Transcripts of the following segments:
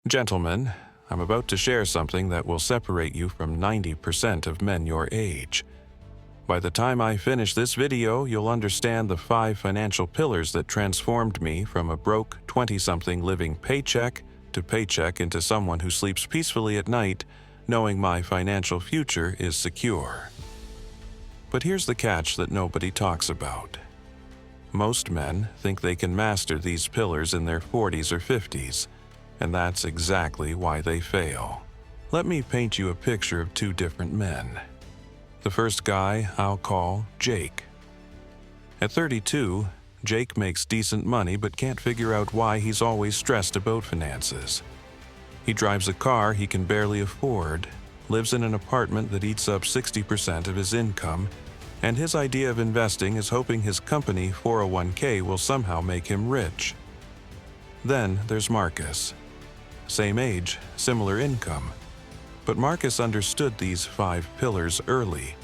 Gentlemen, I'm about to share something that will separate you from 90% of men your age. By the time I finish this video, you'll understand the 5 financial pillars that transformed me from a broke 20-something living paycheck to paycheck into someone who sleeps peacefully at night, knowing my financial future is secure. But here's the catch that nobody talks about. Most men think they can master these pillars in their 40s or 50s, and that's exactly why they fail. Let me paint you a picture of 2 different men. The first guy I'll call Jake. At 32, Jake makes decent money but can't figure out why he's always stressed about finances. He drives a car he can barely afford, lives in an apartment that eats up 60% of his income, and his idea of investing is hoping his company 401k will somehow make him rich. Then there's Marcus. Same age, similar income. But Marcus understood these 5 pillars early.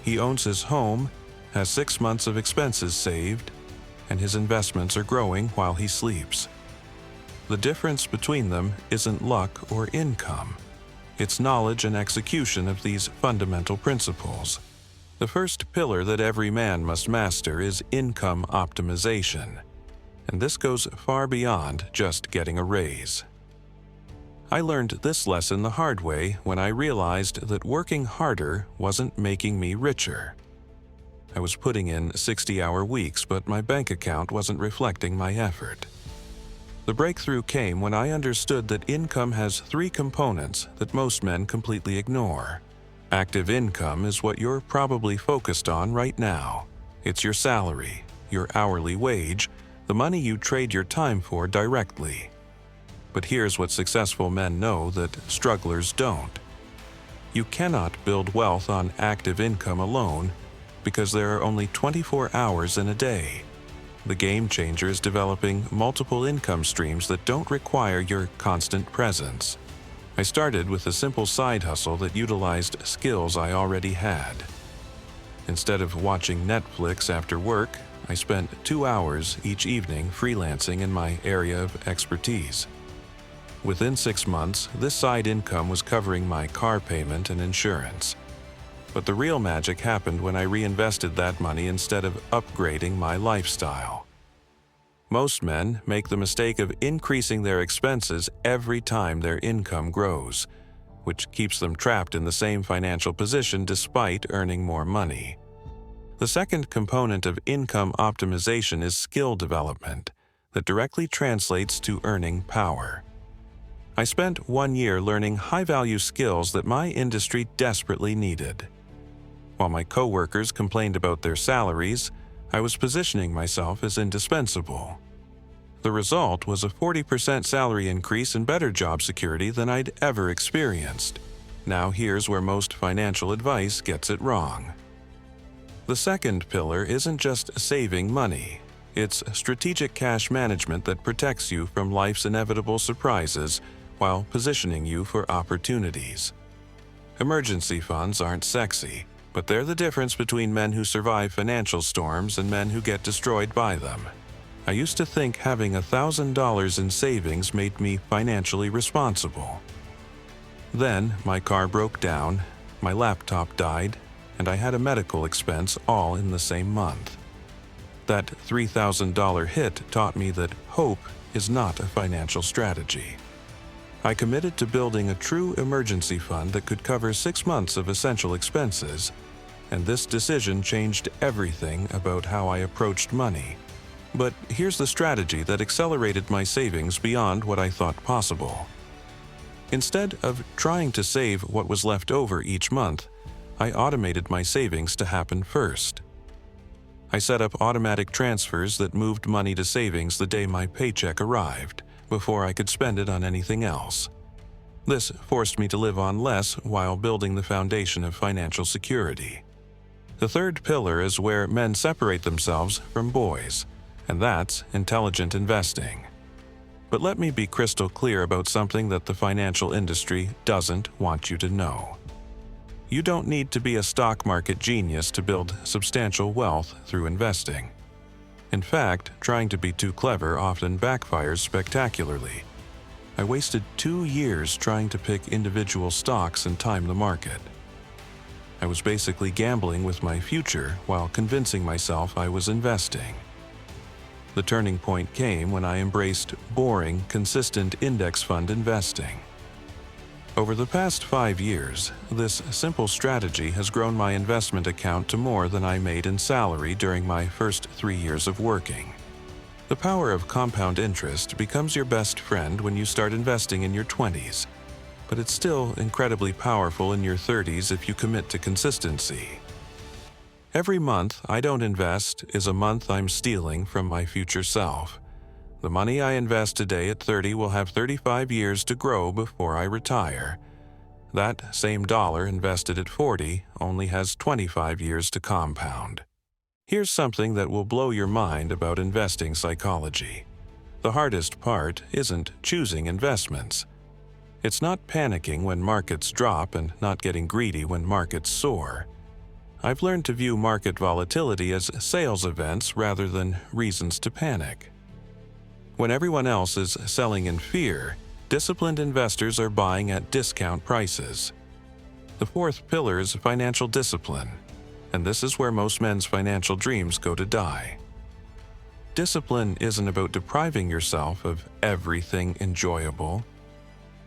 He owns his home, has 6 months of expenses saved, and his investments are growing while he sleeps. The difference between them isn't luck or income. It's knowledge and execution of these fundamental principles. The first pillar that every man must master is income optimization, and this goes far beyond just getting a raise. I learned this lesson the hard way when I realized that working harder wasn't making me richer. I was putting in 60-hour weeks, but my bank account wasn't reflecting my effort. The breakthrough came when I understood that income has 3 components that most men completely ignore. Active income is what you're probably focused on right now. It's your salary, your hourly wage, the money you trade your time for directly. But here's what successful men know that strugglers don't. You cannot build wealth on active income alone because there are only 24 hours in a day. The game changer is developing multiple income streams that don't require your constant presence. I started with a simple side hustle that utilized skills I already had. Instead of watching Netflix after work, I spent 2 hours each evening freelancing in my area of expertise. Within 6 months, this side income was covering my car payment and insurance. But the real magic happened when I reinvested that money instead of upgrading my lifestyle. Most men make the mistake of increasing their expenses every time their income grows, which keeps them trapped in the same financial position despite earning more money. The second component of income optimization is skill development that directly translates to earning power. I spent 1 year learning high-value skills that my industry desperately needed. While my coworkers complained about their salaries, I was positioning myself as indispensable. The result was a 40% salary increase and better job security than I'd ever experienced. Now here's where most financial advice gets it wrong. The second pillar isn't just saving money. It's strategic cash management that protects you from life's inevitable surprises while positioning you for opportunities. Emergency funds aren't sexy, but they're the difference between men who survive financial storms and men who get destroyed by them. I used to think having $1,000 in savings made me financially responsible. Then my car broke down, my laptop died, and I had a medical expense all in the same month. That $3,000 hit taught me that hope is not a financial strategy. I committed to building a true emergency fund that could cover 6 months of essential expenses, and this decision changed everything about how I approached money. But here's the strategy that accelerated my savings beyond what I thought possible. Instead of trying to save what was left over each month, I automated my savings to happen first. I set up automatic transfers that moved money to savings the day my paycheck arrived, before I could spend it on anything else. This forced me to live on less while building the foundation of financial security. The third pillar is where men separate themselves from boys, and that's intelligent investing. But let me be crystal clear about something that the financial industry doesn't want you to know. You don't need to be a stock market genius to build substantial wealth through investing. In fact, trying to be too clever often backfires spectacularly. I wasted 2 years trying to pick individual stocks and time the market. I was basically gambling with my future while convincing myself I was investing. The turning point came when I embraced boring, consistent index fund investing. Over the past 5 years, this simple strategy has grown my investment account to more than I made in salary during my first 3 years of working. The power of compound interest becomes your best friend when you start investing in your 20s, but it's still incredibly powerful in your 30s if you commit to consistency. Every month I don't invest is a month I'm stealing from my future self. The money I invest today at 30 will have 35 years to grow before I retire. That same dollar invested at 40 only has 25 years to compound. Here's something that will blow your mind about investing psychology. The hardest part isn't choosing investments. It's not panicking when markets drop and not getting greedy when markets soar. I've learned to view market volatility as sales events rather than reasons to panic. When everyone else is selling in fear, disciplined investors are buying at discount prices. The fourth pillar is financial discipline, and this is where most men's financial dreams go to die. Discipline isn't about depriving yourself of everything enjoyable.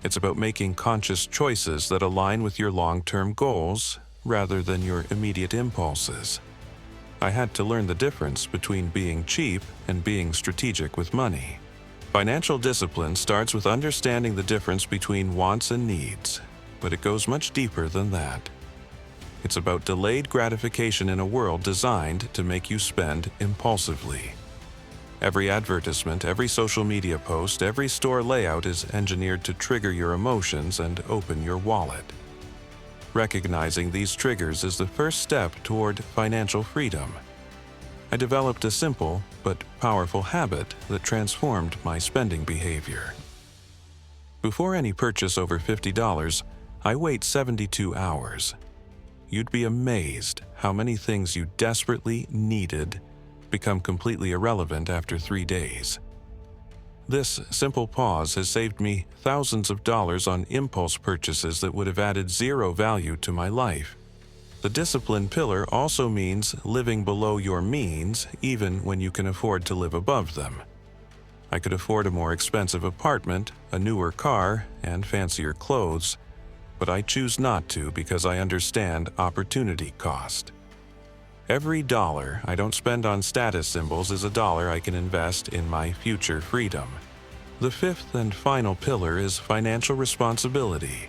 It's about making conscious choices that align with your long-term goals rather than your immediate impulses. I had to learn the difference between being cheap and being strategic with money. Financial discipline starts with understanding the difference between wants and needs, but it goes much deeper than that. It's about delayed gratification in a world designed to make you spend impulsively. Every advertisement, every social media post, every store layout is engineered to trigger your emotions and open your wallet. Recognizing these triggers is the first step toward financial freedom. I developed a simple but powerful habit that transformed my spending behavior. Before any purchase over $50, I wait 72 hours. You'd be amazed how many things you desperately needed become completely irrelevant after 3 days. This simple pause has saved me thousands of dollars on impulse purchases that would have added zero value to my life. The discipline pillar also means living below your means even when you can afford to live above them. I could afford a more expensive apartment, a newer car, and fancier clothes, but I choose not to because I understand opportunity cost. Every dollar I don't spend on status symbols is a dollar I can invest in my future freedom. The fifth and final pillar is financial responsibility,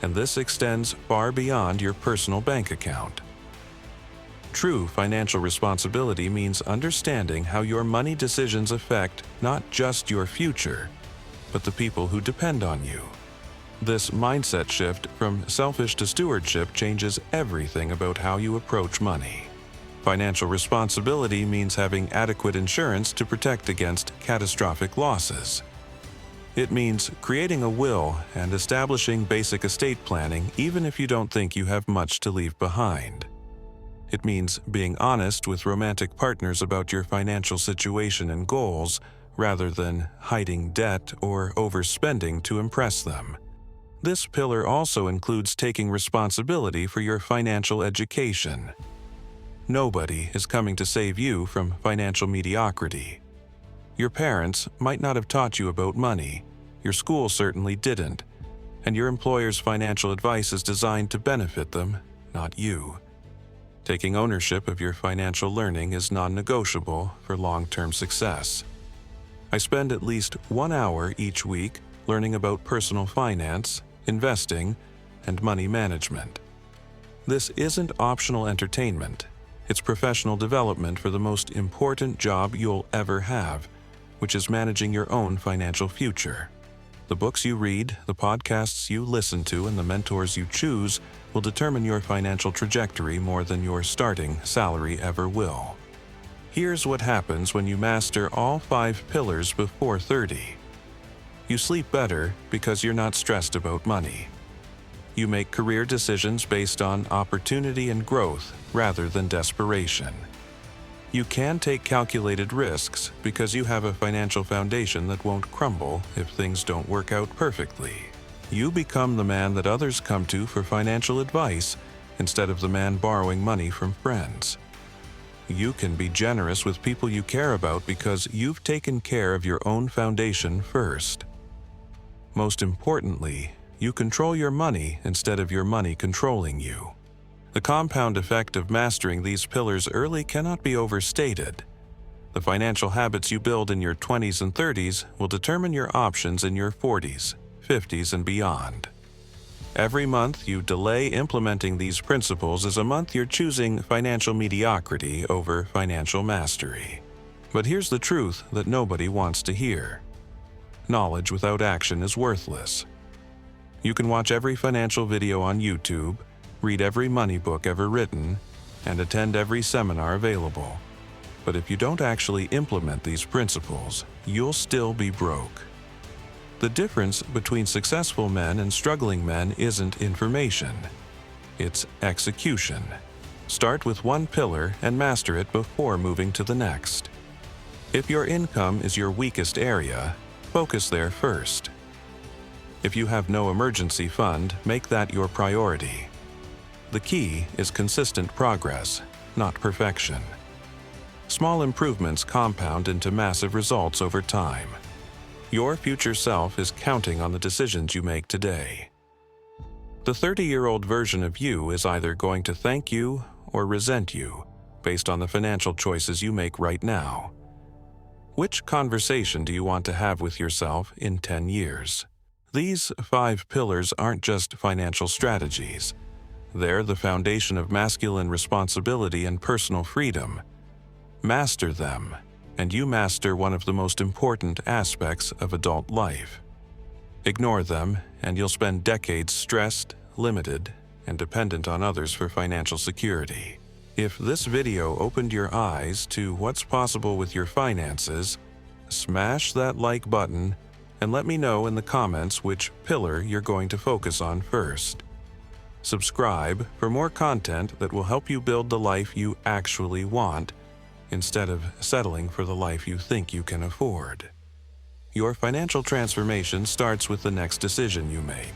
and this extends far beyond your personal bank account. True financial responsibility means understanding how your money decisions affect not just your future, but the people who depend on you. This mindset shift from selfish to stewardship changes everything about how you approach money. Financial responsibility means having adequate insurance to protect against catastrophic losses. It means creating a will and establishing basic estate planning even if you don't think you have much to leave behind. It means being honest with romantic partners about your financial situation and goals rather than hiding debt or overspending to impress them. This pillar also includes taking responsibility for your financial education. Nobody is coming to save you from financial mediocrity. Your parents might not have taught you about money, your school certainly didn't, and your employer's financial advice is designed to benefit them, not you. Taking ownership of your financial learning is non-negotiable for long-term success. I spend at least 1 hour each week learning about personal finance, investing, and money management. This isn't optional entertainment. It's professional development for the most important job you'll ever have, which is managing your own financial future. The books you read, the podcasts you listen to, and the mentors you choose will determine your financial trajectory more than your starting salary ever will. Here's what happens when you master all 5 pillars before 30. You sleep better because you're not stressed about money. You make career decisions based on opportunity and growth rather than desperation. You can take calculated risks because you have a financial foundation that won't crumble if things don't work out perfectly. You become the man that others come to for financial advice instead of the man borrowing money from friends. You can be generous with people you care about because you've taken care of your own foundation first. Most importantly, you control your money instead of your money controlling you. The compound effect of mastering these pillars early cannot be overstated. The financial habits you build in your 20s and 30s will determine your options in your 40s, 50s, and beyond. Every month you delay implementing these principles is a month you're choosing financial mediocrity over financial mastery. But here's the truth that nobody wants to hear. Knowledge without action is worthless. You can watch every financial video on YouTube, read every money book ever written, and attend every seminar available. But if you don't actually implement these principles, you'll still be broke. The difference between successful men and struggling men isn't information. It's execution. Start with one pillar and master it before moving to the next. If your income is your weakest area, focus there first. If you have no emergency fund, make that your priority. The key is consistent progress, not perfection. Small improvements compound into massive results over time. Your future self is counting on the decisions you make today. The 30-year-old version of you is either going to thank you or resent you, based on the financial choices you make right now. Which conversation do you want to have with yourself in 10 years? These 5 pillars aren't just financial strategies. They're the foundation of masculine responsibility and personal freedom. Master them, and you master one of the most important aspects of adult life. Ignore them, and you'll spend decades stressed, limited, and dependent on others for financial security. If this video opened your eyes to what's possible with your finances, smash that like button and let me know in the comments which pillar you're going to focus on first. Subscribe for more content that will help you build the life you actually want instead of settling for the life you think you can afford. Your financial transformation starts with the next decision you make.